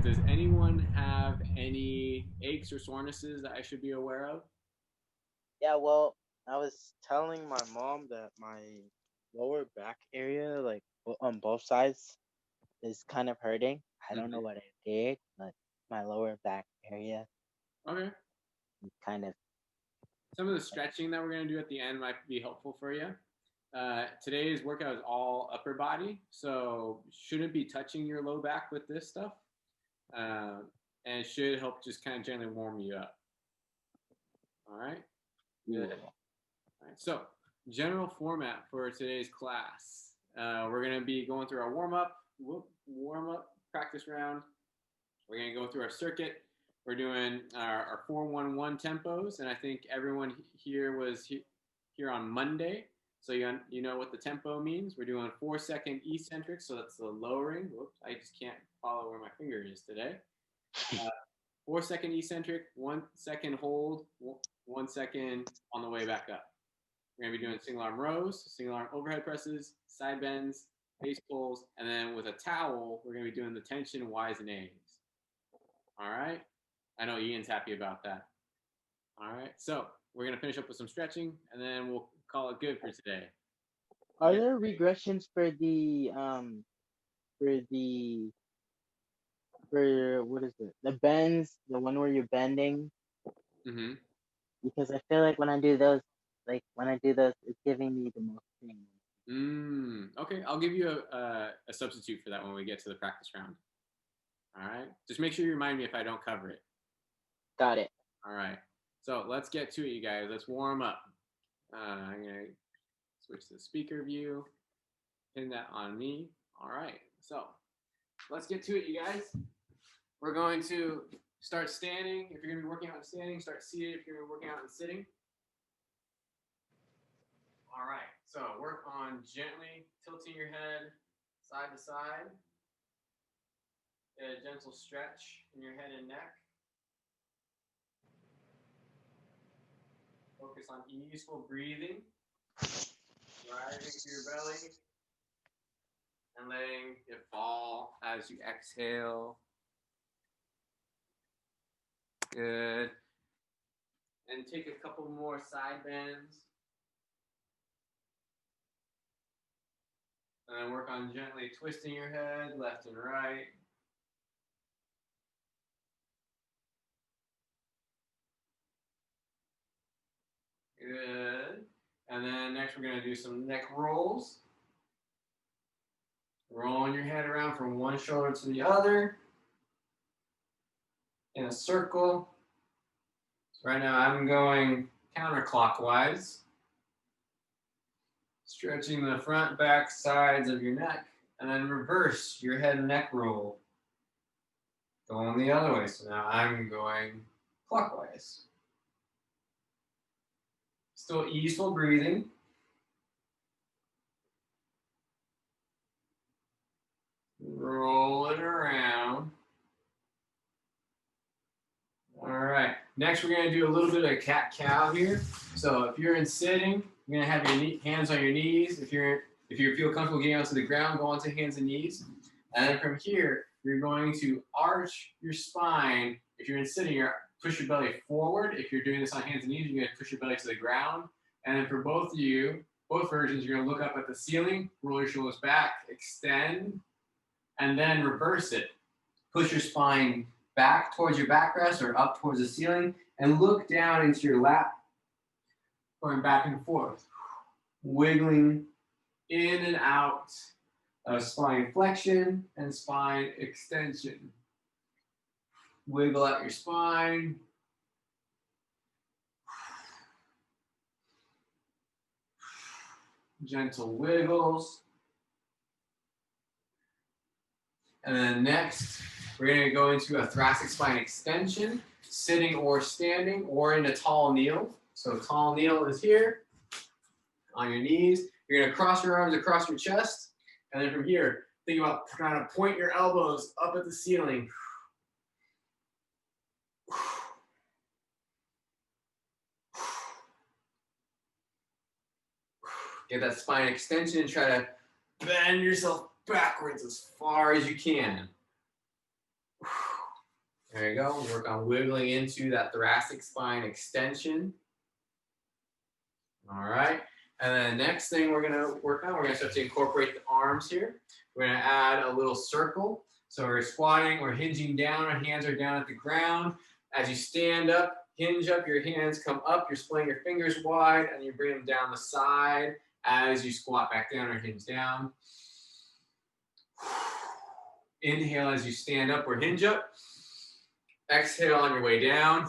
does anyone have any aches or sorenesses that I should be aware of? Yeah, well, I was telling my mom that my lower back area, like on both sides, is kind of hurting. I don't know Mhm. what I did, but my lower back area Okay. is kind of Some of the stretching that we're going to do at the end might be helpful for you. Today's workout is all upper body, so shouldn't be touching your low back with this stuff, uh, and it should help just kind of gently warm you up. All right, good. cool. All right, so general format for today's class. We're going to be going through our warm up practice round. We're going to go through our circuit. We're doing our 4-1-1 tempos, and I think everyone here was here on Monday, so you know what the tempo means. We're doing 4-second eccentric, so that's the lowering. Whoops, I just can't follow where my finger is today. Uh, 4-second eccentric, 1 second hold, 1 second on the way back up. We're going to be doing single arm rows, single arm overhead presses, side bends, base pulls, and then with a towel, we're going to be doing the tension Y's and A's. All right. I know Ian's happy about that. All right. So we're going to finish up with some stretching and then we'll call it good for today. Are Okay. there regressions for the for what is it? The bends, the one where you're bending? Mm-hmm. Because I feel like when I do those, it's giving me the most pain. Okay. I'll give you a substitute for that when we get to the practice round. All right. Just make sure you remind me if I don't cover it. Got it. All right. So let's get to it, you guys. Let's warm up. I'm going to switch to the speaker view, pin that on me. All right. So let's get to it, you guys. We're going to start standing. If you're going to be working out in standing, start seated. If you're going to be working out in sitting. All right. So work on gently tilting your head side to side. Get a gentle stretch in your head and neck. Focus on easeful breathing, rising through your belly, and letting it fall as you exhale. Good. And take a couple more side bends. And then work on gently twisting your head left and right. Good. And then next we're going to do some neck rolls. Rolling your head around from one shoulder to the other in a circle. So right now I'm going counterclockwise. Stretching the front, back, sides of your neck. And then reverse your head and neck roll. Going the other way. So now I'm going clockwise. Still easeful breathing. Roll it around. All right. Next, we're going to do a little bit of cat-cow here. So if you're in sitting, you're going to have your hands on your knees. If you feel comfortable getting onto the ground, go onto hands and knees. And then from here, you're going to arch your spine. If you're in sitting, you're push your belly forward. If you're doing this on hands and knees, you're going to push your belly to the ground. And then for both of you, both versions, you're going to look up at the ceiling, roll your shoulders back, extend, and then reverse it. Push your spine back towards your backrest or up towards the ceiling, and look down into your lap, going back and forth, wiggling in and out of spine flexion and spine extension. Wiggle out your spine. Gentle wiggles. And then next, we're going to go into a thoracic spine extension, sitting or standing, or in a tall kneel. So tall kneel is here, on your knees. You're going to cross your arms across your chest. And then from here, think about trying to point your elbows up at the ceiling. Get that spine extension and try to bend yourself backwards as far as you can. There you go. Work on wiggling into that thoracic spine extension. All right. And then the next thing we're going to work on, we're going to start to incorporate the arms here. We're going to add a little circle. So we're squatting, we're hinging down, our hands are down at the ground. As you stand up, hinge up, your hands come up, you're splitting your fingers wide, and you bring them down the side as you squat back down or hinge down. Inhale as you stand up or hinge up. Exhale on your way down.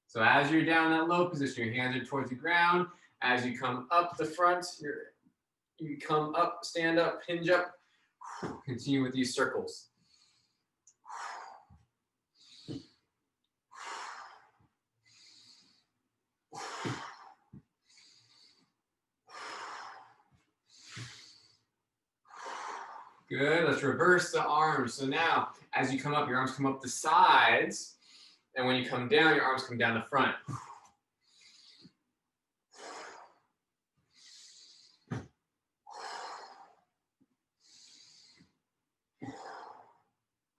So as you're down in that low position, your hands are towards the ground. As you come up the front, you come up, stand up, hinge up. Continue with these circles. Good, let's reverse the arms. So now, as you come up, your arms come up the sides. And when you come down, your arms come down the front.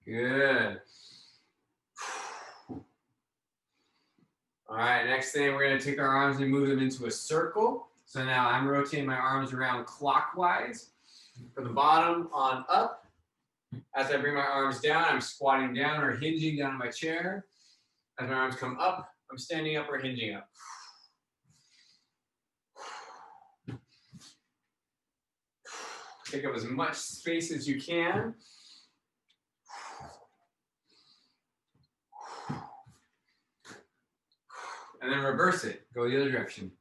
Good. All right, next thing, we're gonna take our arms and move them into a circle. So now I'm rotating my arms around clockwise. From the bottom on up. As I bring my arms down, I'm squatting down or hinging down in my chair. As my arms come up, I'm standing up or hinging up. Take up as much space as you can. And then reverse it, go the other direction.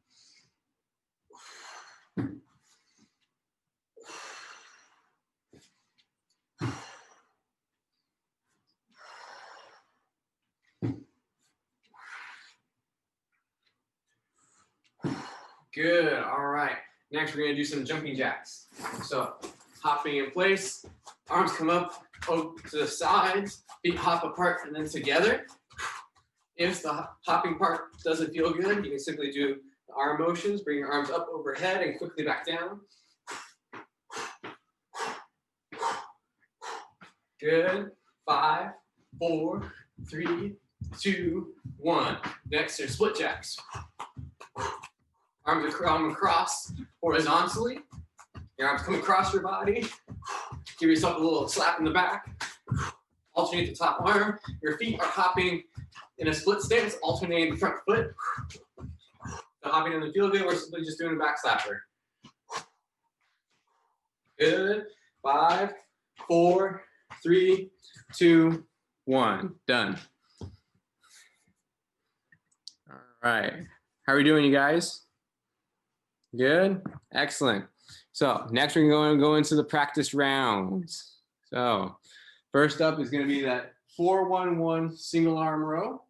Good, all right. Next, we're gonna do some jumping jacks. So, hopping in place, arms come up to the sides, feet hop apart and then together. If the hopping part doesn't feel good, you can simply do the arm motions, bring your arms up overhead and quickly back down. Good, 5, 4, 3, 2, 1. Next are split jacks. Arms come across horizontally. Your arms come across your body. Give yourself a little slap in the back. Alternate the top arm. Your feet are hopping in a split stance, alternating the front foot. So hopping doesn't feel good, we're simply just doing a back slapper. Good. 5, 4, 3, 2, 1. Done. All right. How are we doing, you guys? Good? Excellent. So next we're going to go into the practice rounds. So first up is going to be that 4-1-1 single arm row.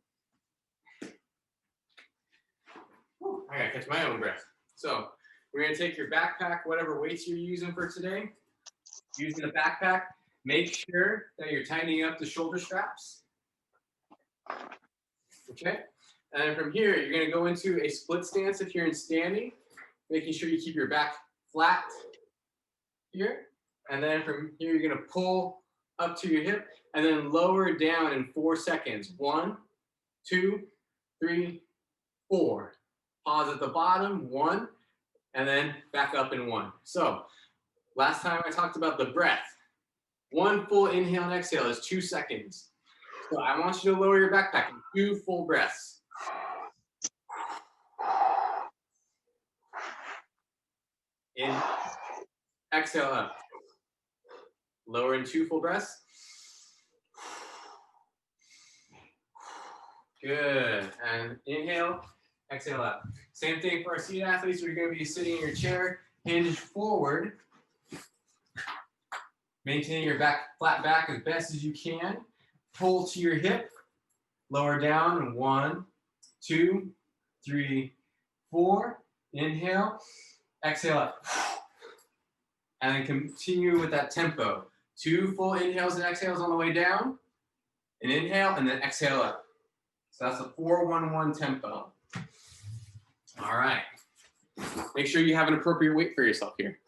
Whew, I gotta catch my own breath. So we're going to take your backpack, whatever weights you're using for today. Using the backpack, make sure that you're tightening up the shoulder straps. Okay? And then from here, you're going to go into a split stance if you're in standing. Making sure you keep your back flat here. And then from here, you're gonna pull up to your hip and then lower down in 4 seconds. 1, 2, 3, 4. Pause at the bottom, 1, and then back up in 1. So last time I talked about the breath. 1 full inhale and exhale is 2 seconds. So I want you to lower your backpack in 2 full breaths. In, exhale up. Lower in 2 full breaths. Good. And inhale, exhale up. Same thing for our seated athletes. You're going to be sitting in your chair, hinge forward, maintaining your flat back as best as you can. Pull to your hip, lower down in 1, 2, 3, 4. Inhale, exhale up. And then continue with that tempo. 2 full inhales and exhales on the way down. An inhale and then exhale up. So that's a 4-1-1 tempo. All right. Make sure you have an appropriate weight for yourself here.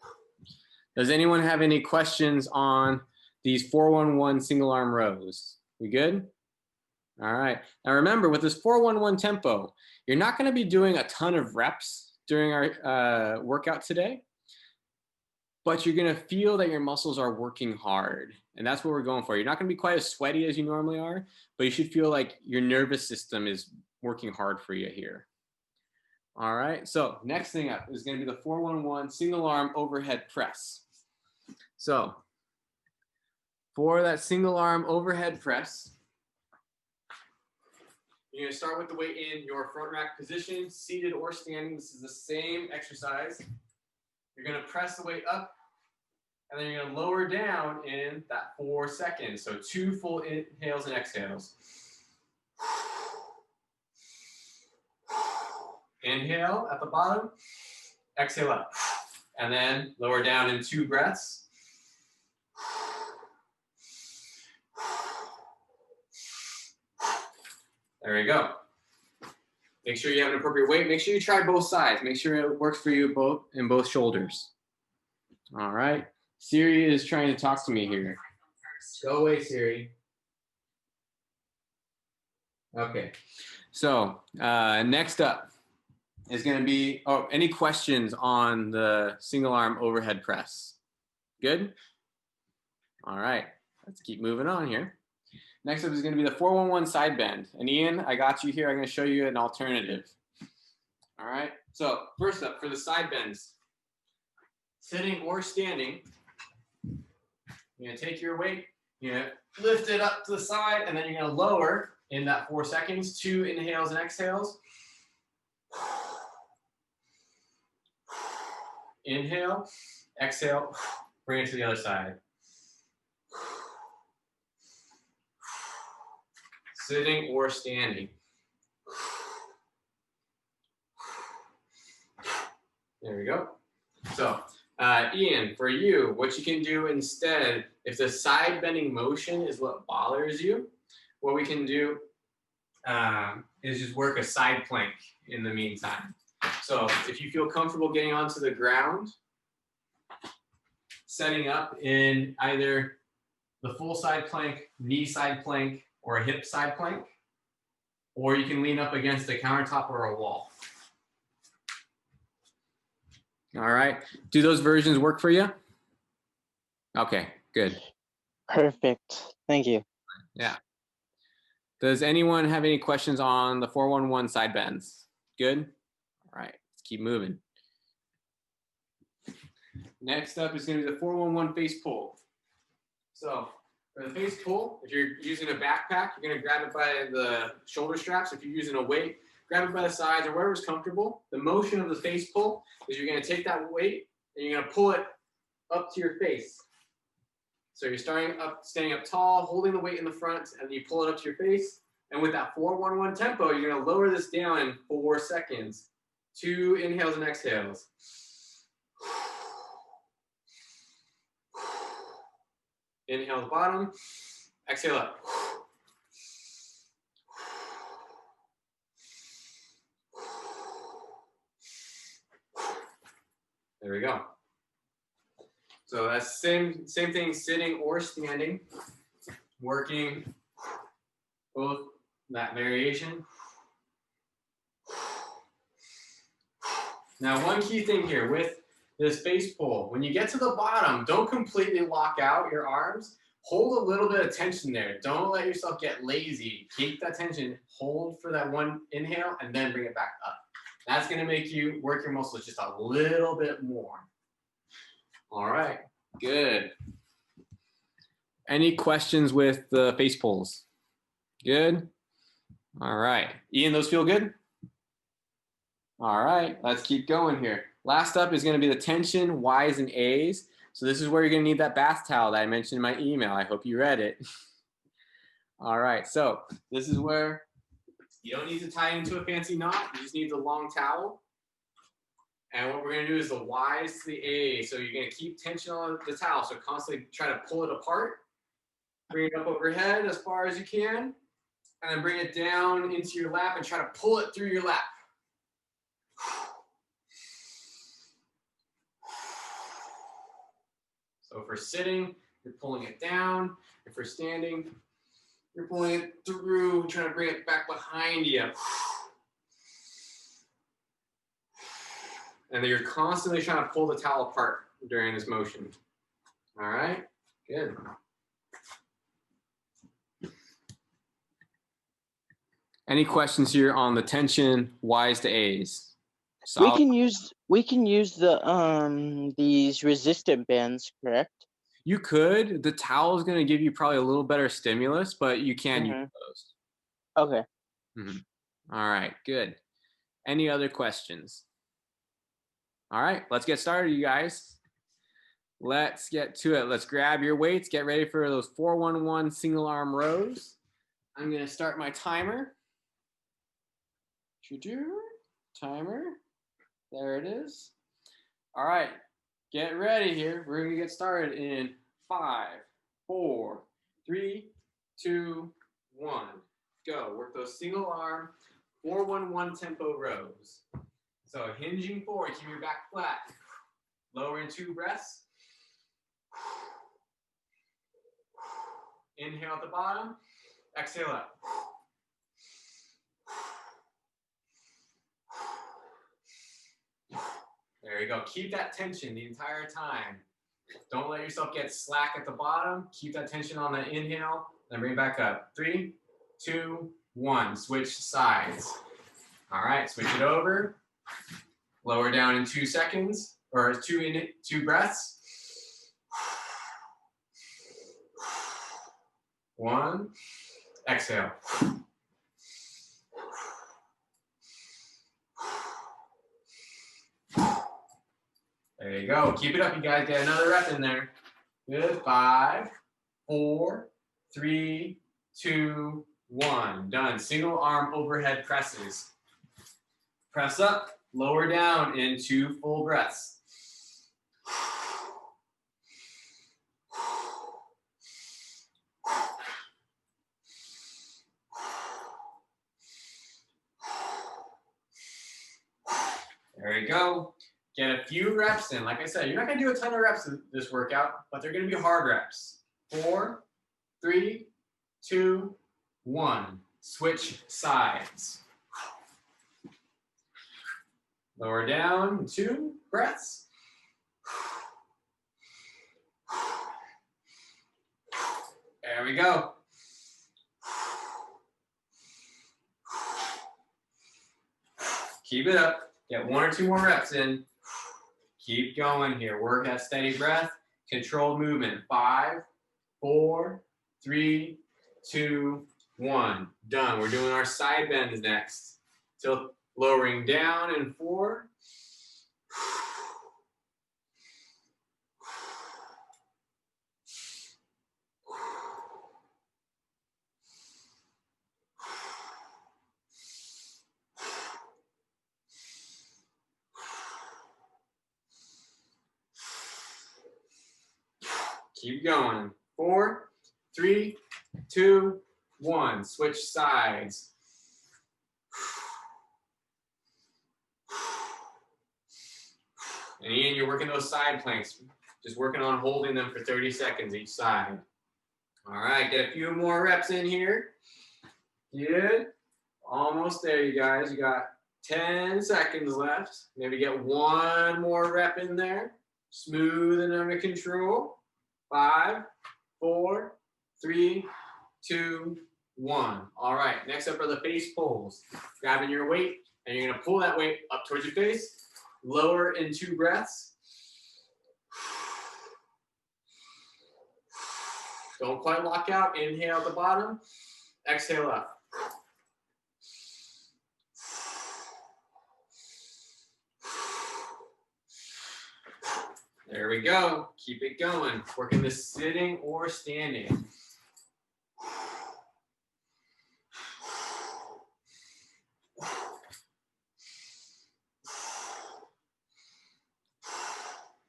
Does anyone have any questions on these 4-1-1 single arm rows? We good? All right. Now remember, with this 4-1-1 tempo, you're not going to be doing a ton of reps during our workout today, but you're going to feel that your muscles are working hard. And that's what we're going for. You're not going to be quite as sweaty as you normally are, but you should feel like your nervous system is working hard for you here. All right. So next thing up is going to be the 4-1-1 single arm overhead press. So for that single arm overhead press, you're going to start with the weight in your front rack position, seated or standing. This is the same exercise. You're going to press the weight up, and then you're going to lower down in that 4 seconds. So 2 full inhales and exhales. Inhale at the bottom, exhale up, and then lower down in 2 breaths. There you go. Make sure you have an appropriate weight. Make sure you try both sides. Make sure it works for you both in both shoulders. All right. Siri is trying to talk to me here. Go away, Siri. Okay. So next up is going to be, any questions on the single arm overhead press? Good? All right. Let's keep moving on here. Next up is going to be the 4-1-1 side bend. And Ian, I got you here. I'm going to show you an alternative. All right. So first up, for the side bends, sitting or standing, you're going to take your weight, you're going to lift it up to the side, and then you're going to lower in that 4 seconds, 2 inhales and exhales. Inhale, exhale, bring it to the other side. Sitting or standing. There we go. So, Ian, for you, what you can do instead, if the side bending motion is what bothers you, what we can do is just work a side plank in the meantime. So if you feel comfortable getting onto the ground, setting up in either the full side plank, knee side plank, or a hip side plank, or you can lean up against a countertop or a wall. All right. Do those versions work for you? Okay, good. Perfect. Thank you. Yeah. Does anyone have any questions on the 4-1-1 side bends? Good? All right, let's keep moving. Next up is going to be the 4-1-1 face pull. So for the face pull, if you're using a backpack, you're going to grab it by the shoulder straps. If you're using a weight, grab it by the sides or wherever's comfortable. The motion of the face pull is you're going to take that weight and you're going to pull it up to your face. So you're standing up tall, holding the weight in the front, and you pull it up to your face. And with that 4-1-1 tempo, you're going to lower this down in 4 seconds. 2 inhales and exhales. Inhale the bottom, exhale up. There we go. So that's same thing, sitting or standing, working both that variation. Now, one key thing here with this face pull, when you get to the bottom, don't completely lock out your arms. Hold a little bit of tension there. Don't let yourself get lazy. Keep that tension, hold for that 1 inhale, and then bring it back up. That's gonna make you work your muscles just a little bit more. All right, good. Any questions with the face pulls? Good? All right, Ian, those feel good? All right, let's keep going here. Last up is going to be the tension Y's and A's. So this is where you're going to need that bath towel that I mentioned in my email. I hope you read it. All right, so this is where you don't need to tie into a fancy knot. You just need the long towel. And what we're going to do is the Y's to the A's. So you're going to keep tension on the towel. So constantly try to pull it apart. Bring it up overhead as far as you can. And then bring it down into your lap and try to pull it through your lap. So if we're sitting, you're pulling it down. If we're standing, You're pulling it through, trying to bring it back behind you. And then you're constantly trying to pull the towel apart during this motion. All right, good. Any questions here on the tension Y's to A's? We Solid. can use the these resistant bands, correct? You could. The towel is going to give you probably a little better stimulus, but you can use those. Okay. All right, good. Any other questions? All right, let's get started, you guys. Let's get to it. Let's grab your weights. Get ready for those 4-1-1 single arm rows. I'm going to start my timer. Timer. There it is. All right, get ready here. We're going to get started in 5, 4, 3, 2, 1. Go. Work those single arm 4-1-1 tempo rows. So hinging forward, keep your back flat. Lower in 2 breaths. Inhale at the bottom. Exhale up. There you go. Keep that tension the entire time. Don't let yourself get slack at the bottom. Keep that tension on the inhale, then bring it back up. 3, 2, 1. Switch sides. All right, switch it over. Lower down in 2 seconds, or 2 breaths. 1. Exhale. There you go. Keep it up, you guys. Get another rep in there. Good. 5, 4, 3, 2, 1. Done. Single arm overhead presses. Press up, lower down in 2 full breaths. There you go. Get a few reps in. Like I said, you're not going to do a ton of reps in this workout, but they're going to be hard reps. 4, 3, 2, 1. Switch sides. Lower down, 2 breaths. There we go. Keep it up. Get 1 or 2 more reps in. Keep going here. Work that steady breath. Controlled movement. 5, 4, 3, 2, 1. Done. We're doing our side bends next. So lowering down in 4. Keep going. 4, 3, 2, 1. Switch sides. And Ian, you're working those side planks. Just working on holding them for 30 seconds each side. All right, get a few more reps in here. Good. Almost there, you guys. You got 10 seconds left. Maybe get 1 more rep in there. Smooth and under control. 5, 4, 3, 2, 1. All right, next up are the face pulls. Grabbing your weight, and you're gonna pull that weight up towards your face. Lower in 2 breaths. Don't quite lock out. Inhale at the bottom. Exhale up. There we go. Keep it going. Working this sitting or standing.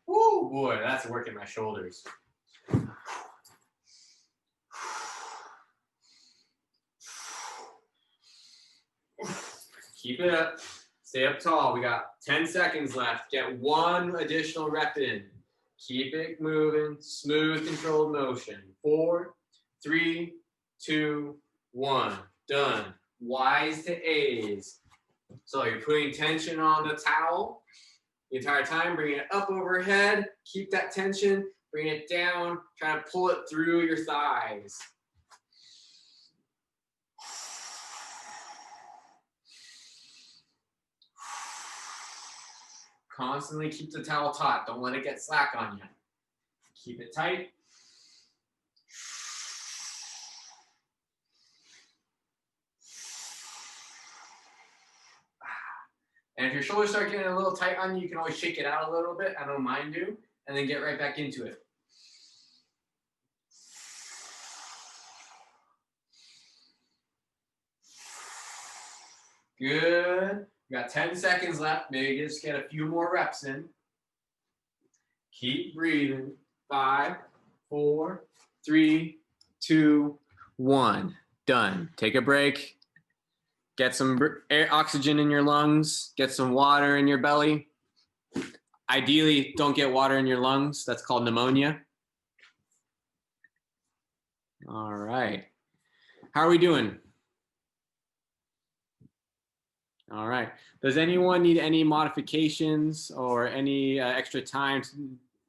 Woo, boy, that's working my shoulders. Keep it up. Stay up tall. We got 10 seconds left. Get 1 additional rep in. Keep it moving. Smooth, controlled motion. 4, 3, 2, 1. Done. Y's to A's. So you're putting tension on the towel the entire time, bringing it up overhead. Keep that tension. Bring it down. Try to pull it through your thighs. Constantly keep the towel taut. Don't let it get slack on you. Keep it tight. And if your shoulders start getting a little tight on you, you can always shake it out a little bit. I don't mind you. And then get right back into it. Good. We got 10 seconds left. Maybe just get a few more reps in. Keep breathing. 5, 4, 3, 2, 1. Done. Take a break. Get some oxygen in your lungs. Get some water in your belly. Ideally, don't get water in your lungs. That's called pneumonia. All right. How are we doing? All right. Does anyone need any modifications or any extra time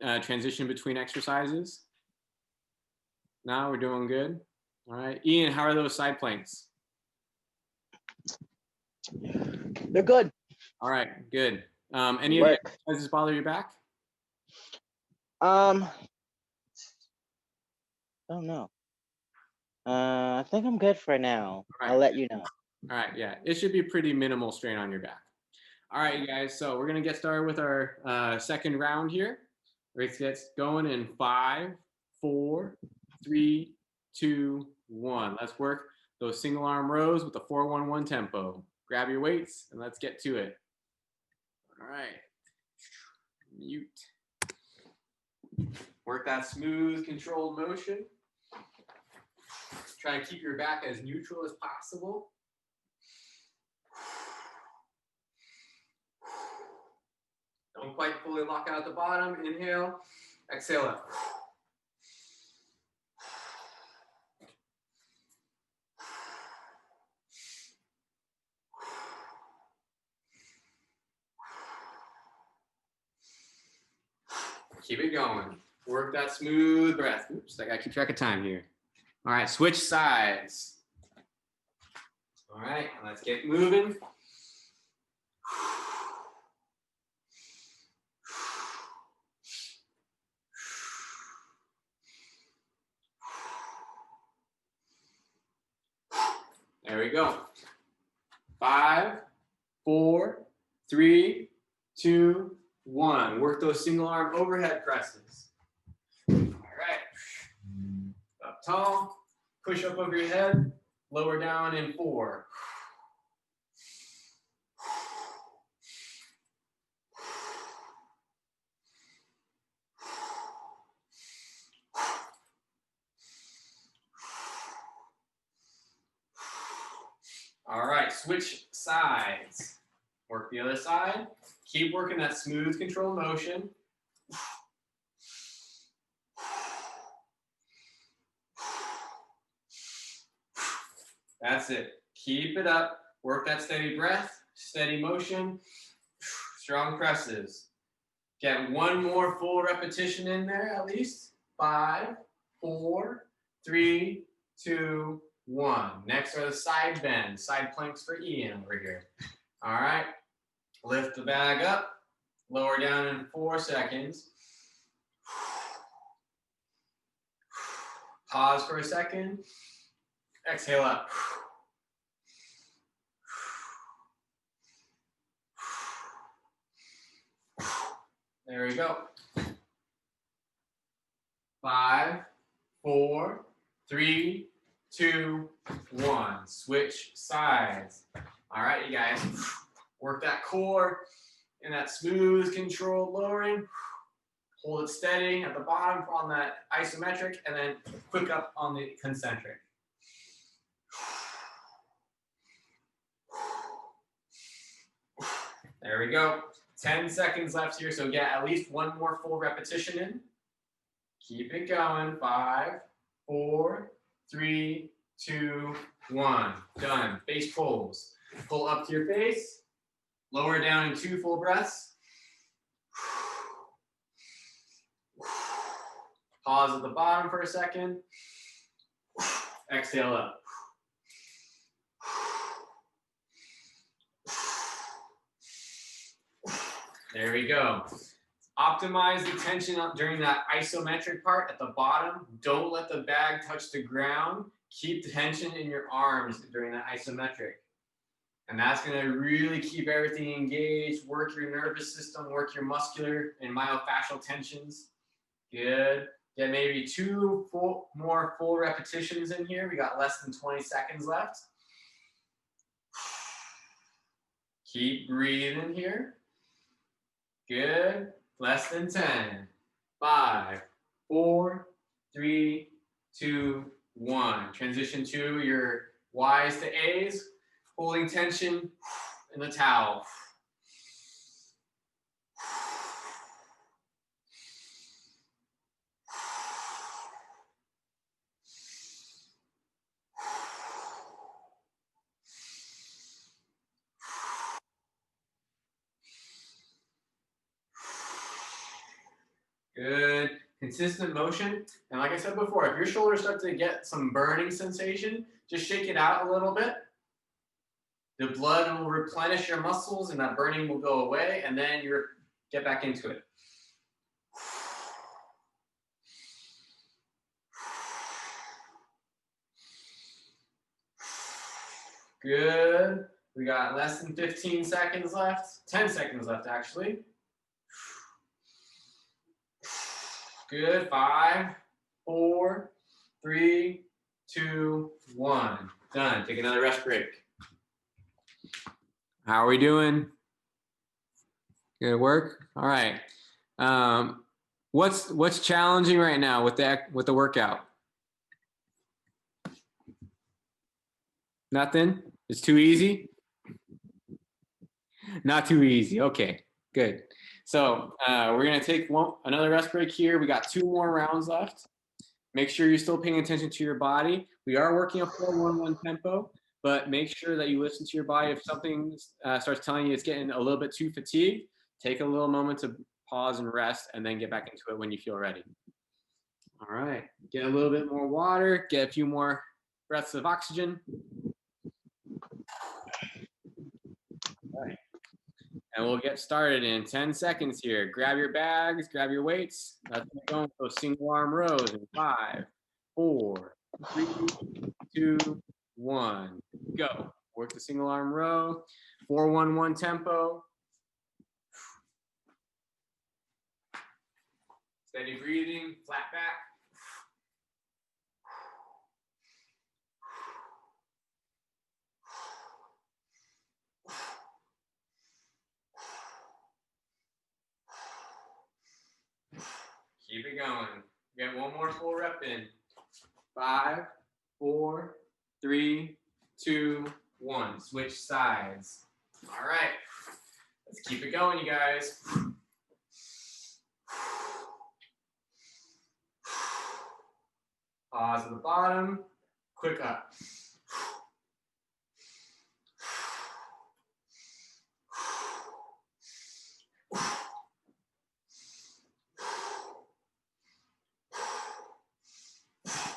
to transition between exercises? No, we're doing good. All right. Ian, how are those side planks? They're good. All right, good. Any of the exercises bother your back? I don't know. I think I'm good for now. Right. I'll let you know. All right, yeah, it should be pretty minimal strain on your back. All right, you guys, so we're gonna get started with our second round here. Let's get going in 5, 4, 3, 2, 1. Let's work those single arm rows with the 4-1-1 tempo. Grab your weights and let's get to it. All right, mute. Work that smooth, controlled motion. Try to keep your back as neutral as possible. Don't quite fully lock out the bottom. Inhale, exhale up. Keep it going. Work that smooth breath. Oops, I gotta keep track of time here. All right, switch sides. All right, let's get moving. There we go. 5, 4, 3, 2, 1. Work those single arm overhead presses. All right. Up tall, push up over your head, lower down in 4. All right, switch sides. Work the other side. Keep working that smooth, controlled motion. That's it. Keep it up. Work that steady breath, steady motion, strong presses. Get one more full repetition in there at least. 5, 4, 3, 2, 1. Next are the side bends, side planks for Ian over here. All right. Lift the bag up, lower down in 4 seconds. Pause for a second. Exhale up. There we go. 5, 4, 3, 2, 1. Switch sides. All right, you guys. Work that core and that smooth, controlled lowering. Hold it steady at the bottom on that isometric, and then quick up on the concentric. There we go. 10 seconds left here, so get at least one more full repetition in. Keep it going. 5, 4, 3, 2, 1. Done. Face pulls. Pull up to your face. Lower down in 2 full breaths. Pause at the bottom for a second. Exhale up. There we go. Optimize the tension during that isometric part at the bottom. Don't let the bag touch the ground. Keep the tension in your arms during that isometric. And that's going to really keep everything engaged, work your nervous system, work your muscular and myofascial tensions. Good. Get maybe 2 more full repetitions in here. We got less than 20 seconds left. Keep breathing here. Good. Less than 10. 5, 4, 3, 2, 1. Transition to your Y's to A's. Holding tension in the towel. Good. Consistent motion. And like I said before, if your shoulders start to get some burning sensation, just shake it out a little bit. The blood will replenish your muscles and that burning will go away, and then you get back into it. Good. We got less than 15 seconds left. 10 seconds left, actually. Good. 5, 4, 3, 2, 1. Done. Take another rest break. How are we doing? Good work. All right. What's challenging right now with the workout? Nothing? It's too easy? Not too easy. Okay, good. So we're gonna take another rest break here. We got 2 more rounds left. Make sure you're still paying attention to your body. We are working a 4-1-1 tempo, but make sure that you listen to your body. If something starts telling you it's getting a little bit too fatigued, take a little moment to pause and rest, and then get back into it when you feel ready. All right, get a little bit more water, get a few more breaths of oxygen. All right. And we'll get started in 10 seconds here. Grab your bags, grab your weights. Let's get going for single arm rows in 5, 4, 3, 2, 1. Go. Work the single arm row. 4-1-1 tempo. Steady breathing, flat back. Keep it going. Get 1 more full rep in. 5, 4, 3, 2, 1. Switch sides. All right. Let's keep it going, you guys. Pause at the bottom. Quick up.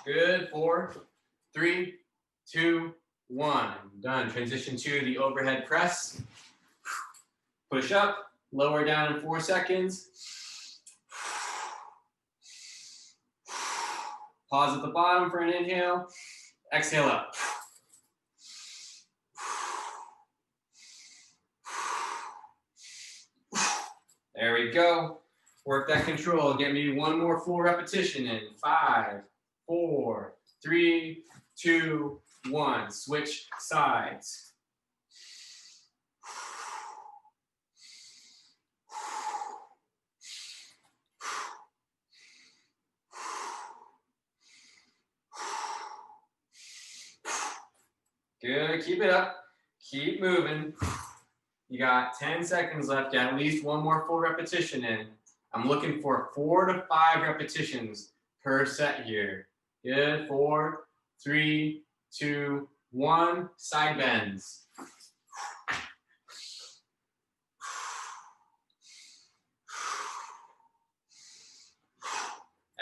Good. 4, 3, 2, 1. Done. Transition to the overhead press. Push up, lower down in 4 seconds. Pause at the bottom for an inhale. Exhale up. There we go. Work that control. Get me 1 more full repetition in. 5, 4, 3, 2, 1. Switch sides. Good. Keep it up. Keep moving. You got 10 seconds left. Get at least 1 more full repetition in. I'm looking for 4 to 5 repetitions per set here. Good. 4, 3, 2, 1. Side bends.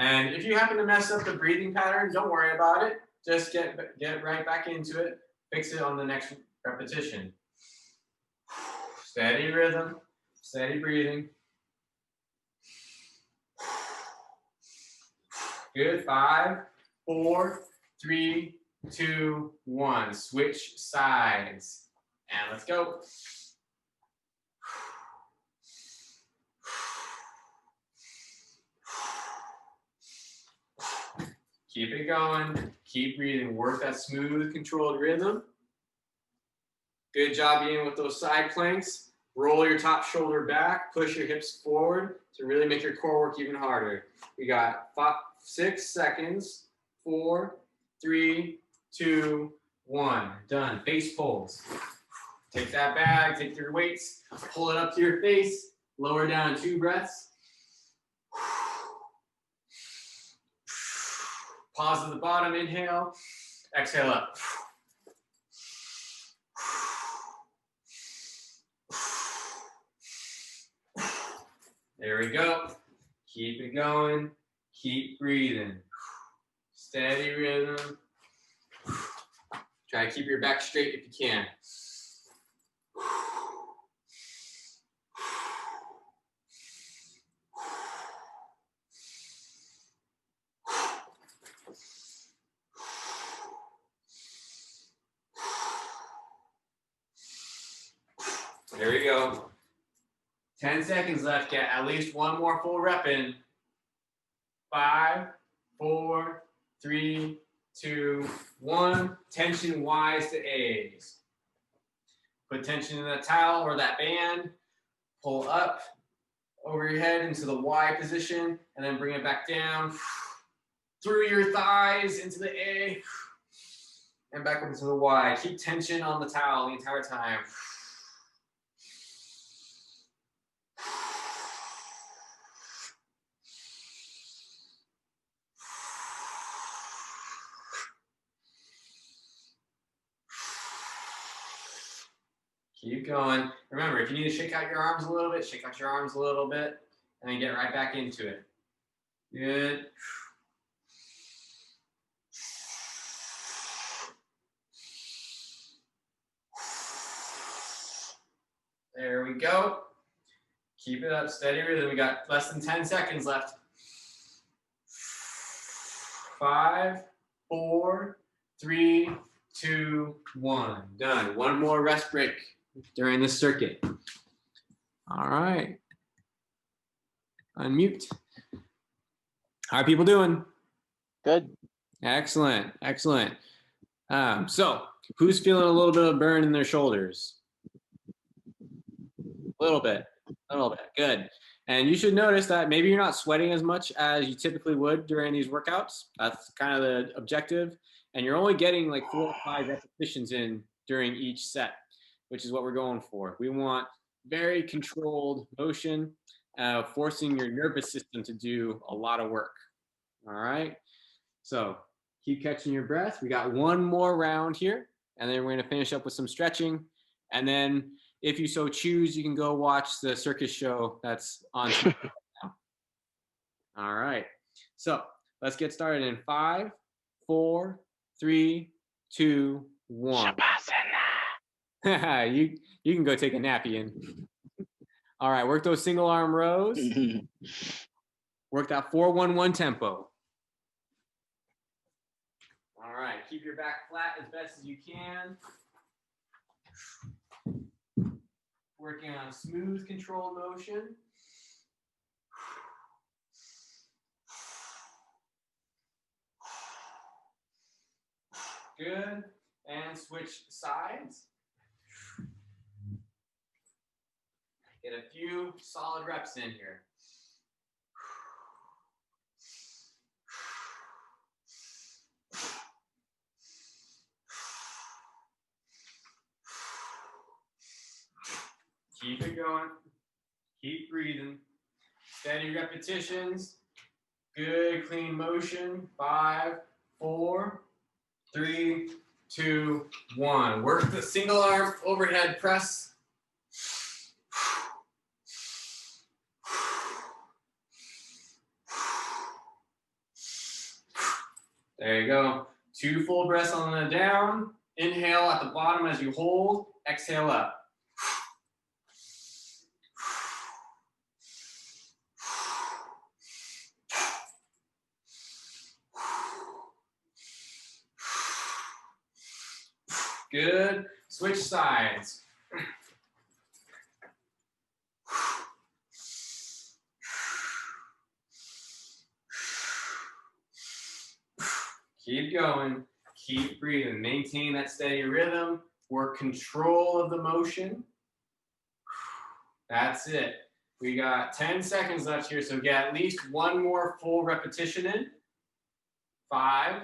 And if you happen to mess up the breathing pattern, don't worry about it. Just get right back into it. Fix it on the next repetition. Steady rhythm, steady breathing. Good. 5, 4, 3, 2, 1. Switch sides. And let's go. Keep it going. Keep breathing. Work that smooth, controlled rhythm. Good job being with those side planks. Roll your top shoulder back. Push your hips forward to really make your core work even harder. We got 6 seconds. 4, 3, 2, 1. Done. Face pulls. Take that bag. Take your weights. Pull it up to your face. Lower down 2 breaths. Pause at the bottom, inhale, exhale up. There we go. Keep it going. Keep breathing. Steady rhythm. Try to keep your back straight if you can. There we go. 10 seconds left. Get at least one more full rep in. 5, 4, 3, 2, 1. Tension Y's to A's. Put tension in that towel or that band. Pull up over your head into the Y position, and then bring it back down. Through your thighs into the A, and back up into the Y. Keep tension on the towel the entire time. Keep going. Remember, if you need to shake out your arms a little bit, shake out your arms a little bit, and then get right back into it. Good. There we go. Keep it up, steady rhythm. We got less than 10 seconds left. 5, 4, 3, 2, 1. Done. One more rest break during this circuit. All right. Unmute. How are people doing? Good. Excellent. Excellent. So who's feeling a little bit of burn in their shoulders? A little bit. Good. And you should notice that maybe you're not sweating as much as you typically would during these workouts. That's kind of the objective. And you're only getting like 4 or 5 repetitions in during each set, which is what we're going for. We want very controlled motion, forcing your nervous system to do a lot of work. All right. So keep catching your breath. We got one more round here, and then we're going to finish up with some stretching. And then if you so choose, you can go watch the circus show that's on TV right now. All right. So let's get started in 5, 4, 3, 2, 1. you can go take a nap, Ian. All right. Work those single arm rows. Work that 4-1-1 tempo. All right. Keep your back flat as best as you can. Working on smooth, controlled motion. Good. And switch sides. Get a few solid reps in here. Keep it going. Keep breathing. Steady repetitions. Good, clean motion. 5, 4, 3, 2, 1. Work the single arm overhead press. There you go. 2 full breaths on the down. Inhale at the bottom as you hold. Exhale up. Good. Switch sides. Keep going. Keep breathing. Maintain that steady rhythm. Work control of the motion. That's it. We got 10 seconds left here, so get at least one more full repetition in. 5,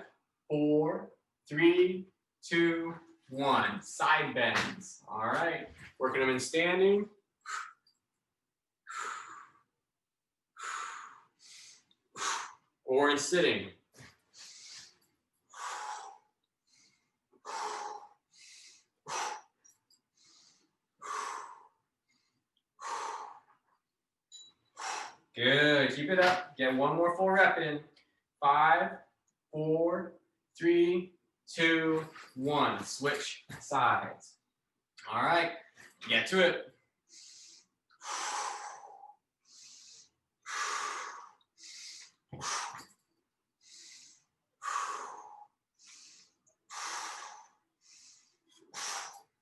4, 3, 2, 1. Side bends. All right. Working them in standing. Or in sitting. Good. Keep it up. Get one more full rep in. 5, 4, 3, 2, 1. Switch sides. All right. Get to it.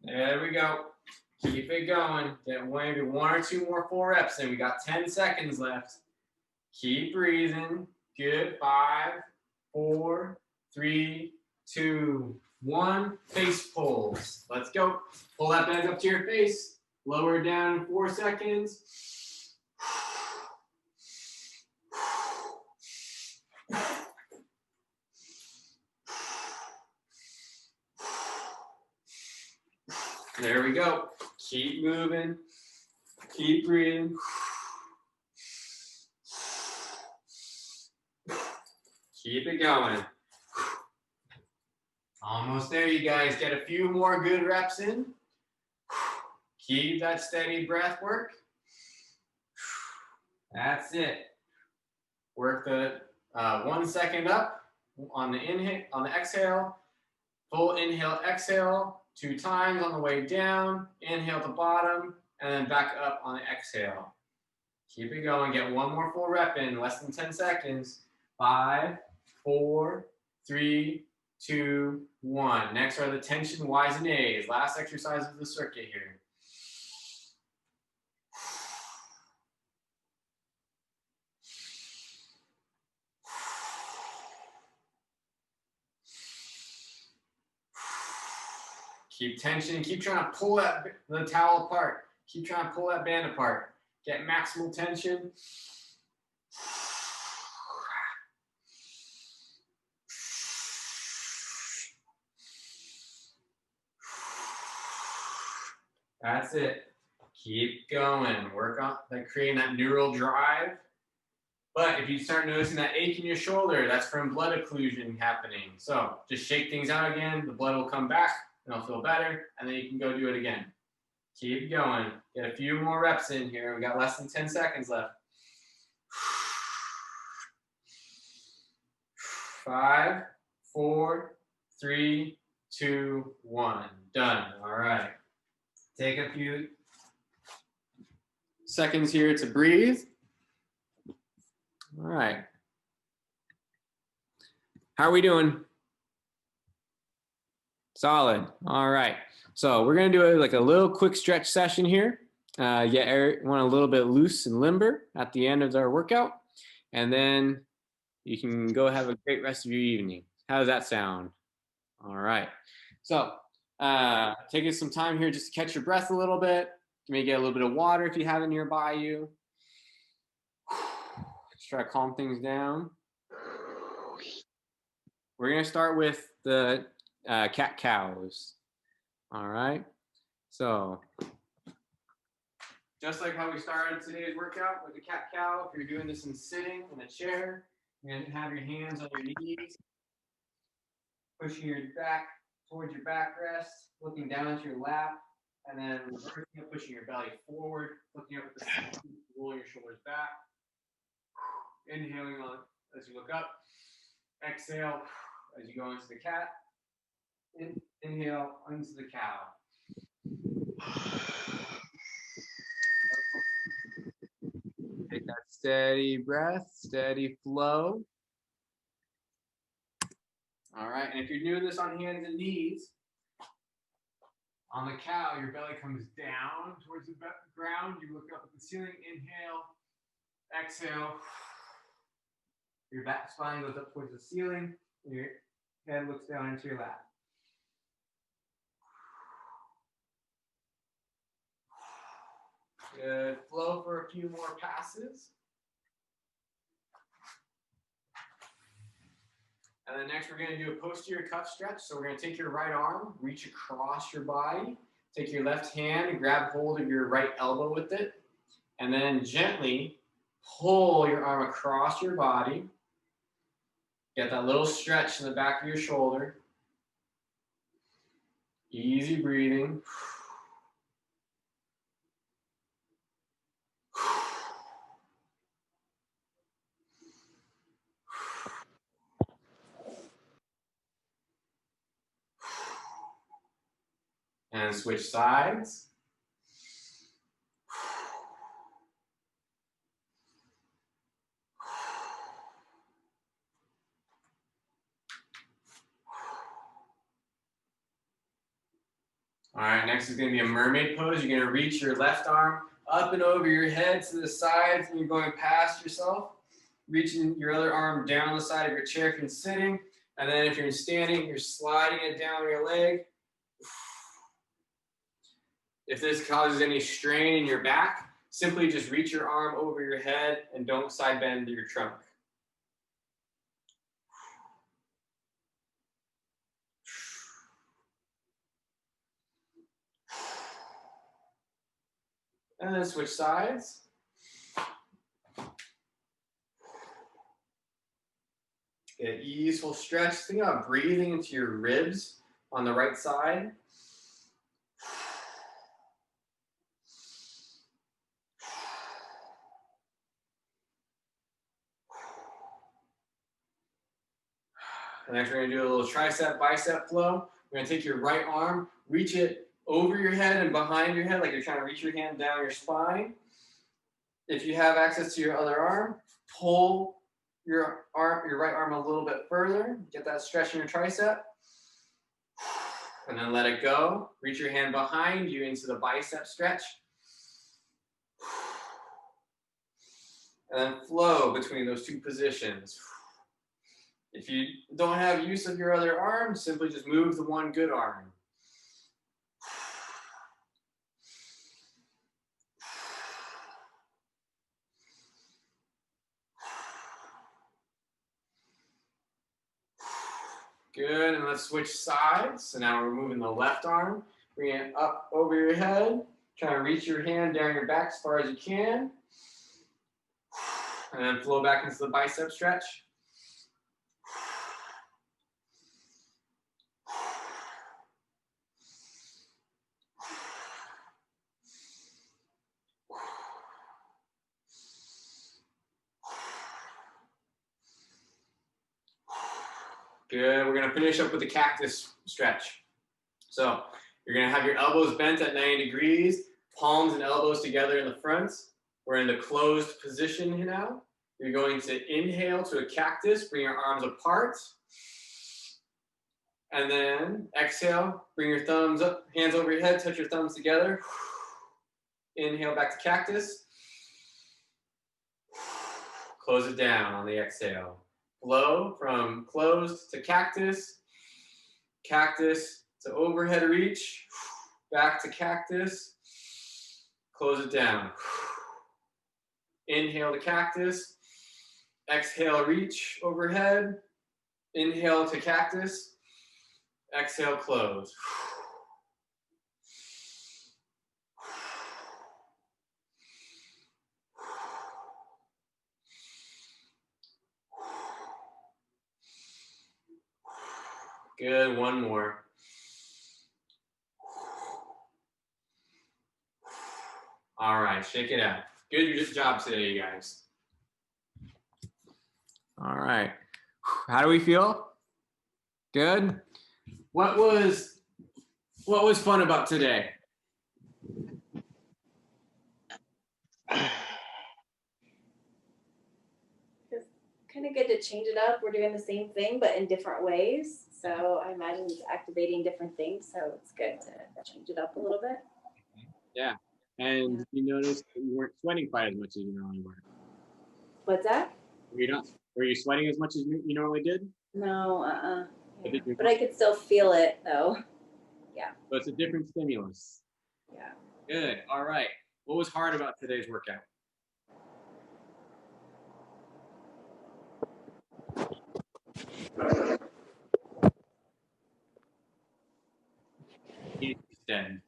There we go. Keep it going. Get maybe 1 or 2 more full reps in. We got 10 seconds left. Keep breathing. Good. 5, 4, 3, 2, 1. Face pulls. Let's go. Pull that bag up to your face. Lower it down in 4 seconds. There we go. Keep moving. Keep breathing. Keep it going. Almost there, you guys. Get a few more good reps in. Keep that steady breath work. That's it. Work the 1 second up on the inhale, on the exhale. Full inhale, exhale. 2 times on the way down. Inhale to bottom, and then back up on the exhale. Keep it going. Get one more full rep in. Less than 10 seconds. 5, 4, 3, 2, 1. Next are the tension Y's and A's. Last exercise of the circuit here. Keep tension. Keep trying to pull the towel apart. Keep trying to pull that band apart. Get maximal tension. That's it. Keep going. Work on creating that neural drive. But if you start noticing that ache in your shoulder, that's from blood occlusion happening. So just shake things out again. The blood will come back. And it'll feel better. And then you can go do it again. Keep going. Get a few more reps in here. We got less than 10 seconds left. 5, 4, 3, 2, 1. Done. All right. Take a few seconds here to breathe. All right. How are we doing? Solid. All right. So we're going to do like a little quick stretch session here. Get everyone a little bit loose and limber at the end of our workout. And then you can go have a great rest of your evening. How does that sound? All right. So taking some time here just to catch your breath a little bit. You may get a little bit of water if you have it nearby you. Just try to calm things down. We're going to start with the cat-cows. All right. So just like how we started today's workout with the cat-cow, if you're doing this in sitting in a chair, you're going to have your hands on your knees, pushing your back towards your backrest, looking down into your lap, and then reversing it, pushing your belly forward, looking up at the ceiling, rolling your shoulders back. Inhaling on as you look up. Exhale as you go into the cat. Inhale into the cow. Take that steady breath, steady flow. All right, and if you're doing this on hands and knees, on the cow, your belly comes down towards the ground. You look up at the ceiling. Inhale, exhale. Your back spine goes up towards the ceiling. Your head looks down into your lap. Good. Flow for a few more passes. And then next we're going to do a posterior cuff stretch. So we're going to take your right arm, reach across your body, take your left hand and grab hold of your right elbow with it, and then gently pull your arm across your body. Get that little stretch in the back of your shoulder. Easy breathing. And switch sides. All right, next is going to be a mermaid pose. You're going to reach your left arm up and over your head to the sides, and you're going past yourself. Reaching your other arm down the side of your chair if you're sitting. And then if you're standing, you're sliding it down your leg. If this causes any strain in your back, simply just reach your arm over your head and don't side bend your trunk. And then switch sides. Get an easeful stretch. Think about breathing into your ribs on the right side. And next we're going to do a little tricep bicep flow. We're going to take your right arm, reach it over your head and behind your head like you're trying to reach your hand down your spine. If you have access to your other arm, pull your right arm a little bit further. Get that stretch in your tricep. And then let it go. Reach your hand behind you into the bicep stretch. And then flow between those two positions. If you don't have use of your other arm, simply just move the one good arm. Good, and let's switch sides. So now we're moving the left arm. Bring it up over your head. Try to reach your hand down your back as far as you can. And then flow back into the bicep stretch. Good, we're gonna finish up with the cactus stretch. So you're gonna have your elbows bent at 90 degrees, palms and elbows together in the front. We're in the closed position now. You're going to inhale to a cactus, bring your arms apart. And then exhale, bring your thumbs up, hands over your head, touch your thumbs together. Inhale back to cactus. Close it down on the exhale. Flow from closed to cactus, cactus to overhead reach, back to cactus, close it down. Inhale to cactus, exhale reach overhead, inhale to cactus, exhale close. Good, one more. All right, shake it out. Good job today, you guys. All right. How do we feel? Good. What was fun about today? It's kind of good to change it up. We're doing the same thing, but in different ways. So I imagine it's activating different things. So it's good to change it up a little bit. Yeah. And yeah. You noticed that you weren't sweating quite as much as you normally were. What's that? Were you sweating as much as you normally did? No, yeah. But I could still feel it though. Yeah. So it's a different stimulus. Yeah. Good. All right. What was hard about today's workout? Extend.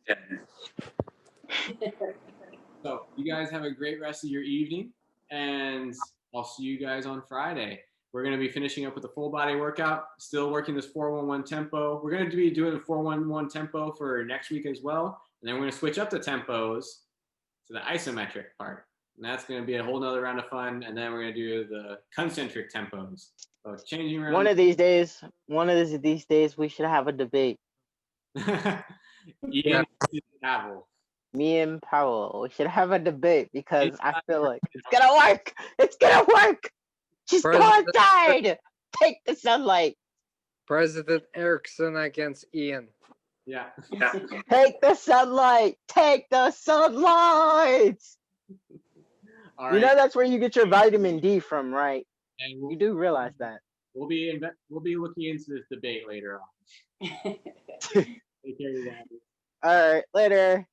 So you guys have a great rest of your evening, and I'll see you guys on Friday. We're going to be finishing up with a full body workout, still working this 4-1-1 tempo. We're going to be doing the 4-1-1 tempo for next week as well. And then we're going to switch up the tempos to the isometric part. And that's going to be a whole nother round of fun. And then we're going to do the concentric tempos. So changing around. One of these days, we should have a debate. Ian and Pavel. Me and Powell, we should have a debate because I feel like it's gonna work. It's gonna work. She's going tired. Take the sunlight. President Erickson against Ian. Yeah. Take the sunlight. Take the sunlight. All right. You know that's where you get your vitamin D from, right? And you do realize that. We'll be looking into this debate later on. Take care of that. All right, later.